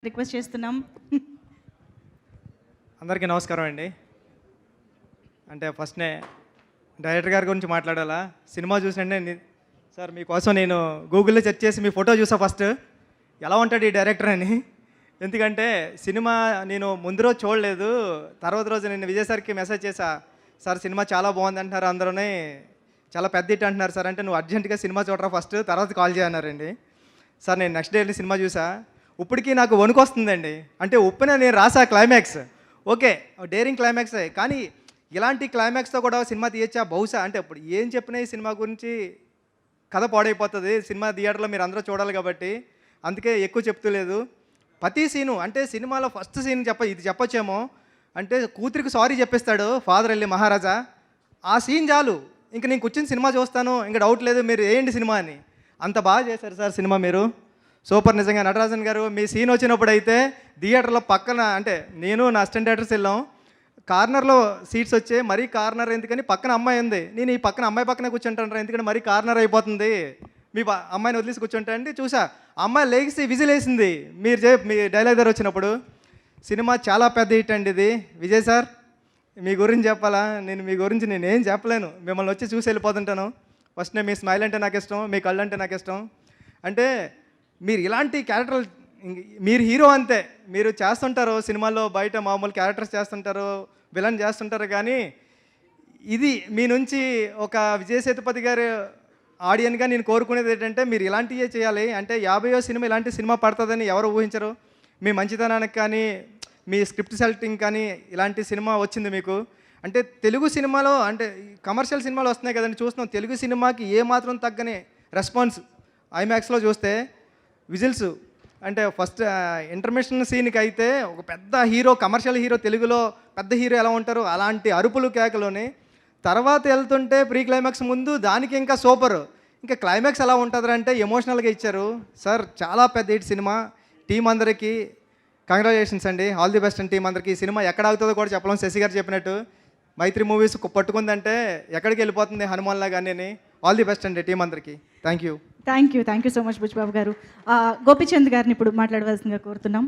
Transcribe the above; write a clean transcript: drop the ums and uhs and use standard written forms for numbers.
Request చేస్తున్నాం. అందరికీ నమస్కారం అండి. అంటే ఫస్ట్‌నే డైరెక్టర్ గారి గురించి మాట్లాడాలా? సినిమా చూసినంటే సార్ మీకోసం నేను గూగుల్‌లో సెర్చ్ చేసి మీ ఫోటో చూసా ఫస్ట్. ఎలా ఉంటాడు ఈ డైరెక్టర్ అని. ఎందుకంటే సినిమా నేను ముందు రోజు చూడలేదు. తర్వాత రోజు నేను విజయ్ సార్‌కి మెసేజ్ చేశా. సార్ సినిమా చాలా బాగుంది అంటున్నారు అందరూని. చాలా పెద్ద హిట్ అంటున్నారు సార్ అంటే, నువ్వు అర్జెంట్‌గా సినిమా చూడరా ఫస్ట్, తర్వాత కాల్ చేయి అన్నారండి. సార్ నేను నెక్స్ట్ డే వెళ్ళి సినిమా చూసా. ఇప్పటికీ నాకు వణుకొస్తుందండి. అంటే ఉప్పెన నేను రాసా క్లైమాక్స్. ఓకే. డేరింగ్ క్లైమాక్సే. కానీ ఇలాంటి క్లైమాక్స్‌తో కూడా సినిమా తీయొచ్చా బహుశా అంటే ఇప్పుడు ఏం చెప్పినా ఈ సినిమా గురించి కథ పాడైపోతుంది. సినిమా థియేటర్‌లో మీరు అందరూ చూడాలి కాబట్టి. అందుకే ఎక్కువ చెప్తూ లేదు. ప్రతి సీను అంటే సినిమాలో ఫస్ట్ సీన్ ఇది చెప్పొచ్చేమో. అంటే కూతురికి సారీ చెప్పేస్తాడు ఫాదర్ వెళ్ళి మహారాజా. ఆ సీన్ చాలు. ఇంక నేను కూర్చొని సినిమా చూస్తాను. ఇంక డౌట్ లేదు మీరు వేయండి సినిమా అని. అంత బాగా చేశారు సార్ సినిమా మీరు. సూపర్ నిజంగా. నటరాజన్ గారు మీ సీన్ వచ్చినప్పుడు అయితే థియేటర్లో పక్కన అంటే నేను నా అసిస్టెంట్ డైరెక్టర్స్ వెళ్ళాం. కార్నర్లో సీట్స్ వచ్చాయి. మరీ కార్నర్ ఎందుకని పక్కన అమ్మాయి ఉంది. నేను ఈ పక్కన అమ్మాయి పక్కనే కూర్చుంటాను ఎందుకంటే మరీ కార్నర్ అయిపోతుంది. మీ అమ్మాయిని వదిలేసి కూర్చుంటా అండి. చూసా అమ్మాయి లేచి విజిల్ వేసింది మీ డైలాగ్ దగ్గర వచ్చినప్పుడు. సినిమా చాలా పెద్ద హిట్ అండి ఇది. విజయ్ సార్ మీ గురించి చెప్పాలా? మీ గురించి నేనేం చెప్పలేను. మిమ్మల్ని వచ్చి చూసి వెళ్ళిపోతుంటాను. ఫస్ట్ మీ స్మైల్ అంటే నాకు ఇష్టం, మీ కళ్ళు అంటే నాకు ఇష్టం. అంటే మీరు ఇలాంటి క్యారెక్టర్లు మీరు హీరో అంతే. మీరు చేస్తుంటారు సినిమాల్లో బయట మామూలు క్యారెక్టర్స్ చేస్తుంటారు, విలన్ చేస్తుంటారు. కానీ ఇది మీ నుంచి ఒక విజయ్ సేతుపతి గారు ఆడియన్గా నేను కోరుకునేది ఏంటంటే మీరు ఇలాంటివే చేయాలి. అంటే 50వ సినిమా ఇలాంటి సినిమా పడుతుందని ఎవరు ఊహించరు. మీ మంచితనానికి కానీ మీ స్క్రిప్ట్ సెలెక్టింగ్ కానీ ఇలాంటి సినిమా వచ్చింది మీకు. అంటే తెలుగు సినిమాలో అంటే కమర్షియల్ సినిమాలు వస్తున్నాయి కదండి చూస్తున్నాం. తెలుగు సినిమాకి ఏమాత్రం తగ్గని రెస్పాన్స్ ఐమాక్స్లో చూస్తే విజిల్స్ అంటే ఫస్ట్ ఇంటర్మిషన్ సీన్కి అయితే ఒక పెద్ద హీరో కమర్షియల్ హీరో తెలుగులో పెద్ద హీరో ఎలా ఉంటారో అలాంటి అరుపులు కేకలోని తర్వాత వెళ్తుంటే ప్రీ క్లైమాక్స్ ముందు దానికి ఇంకా సూపర్. ఇంకా క్లైమాక్స్ ఎలా ఉంటుంది అంటే ఎమోషనల్గా ఇచ్చారు సార్. చాలా పెద్ద హిట్ సినిమా. టీం అందరికీ కంగ్రాచులేషన్స్ అండి. ఆల్ ది బెస్ట్ అండి టీం అందరికీ. ఈ సినిమా ఎక్కడ అవుతుందో కూడా చెప్పలేం. శశి గారు చెప్పినట్టు మైత్రి మూవీస్ పట్టుకుందంటే ఎక్కడికి వెళ్ళిపోతుంది హనుమాన్లా కానీ. ఆల్ ది బెస్ట్ అండి టీం అందరికీ. Thank you thank you so much Buchibabu garu. Gopichand గారిని ఇప్పుడు మాట్లాడవలసిందిగా కోరుతున్నాం.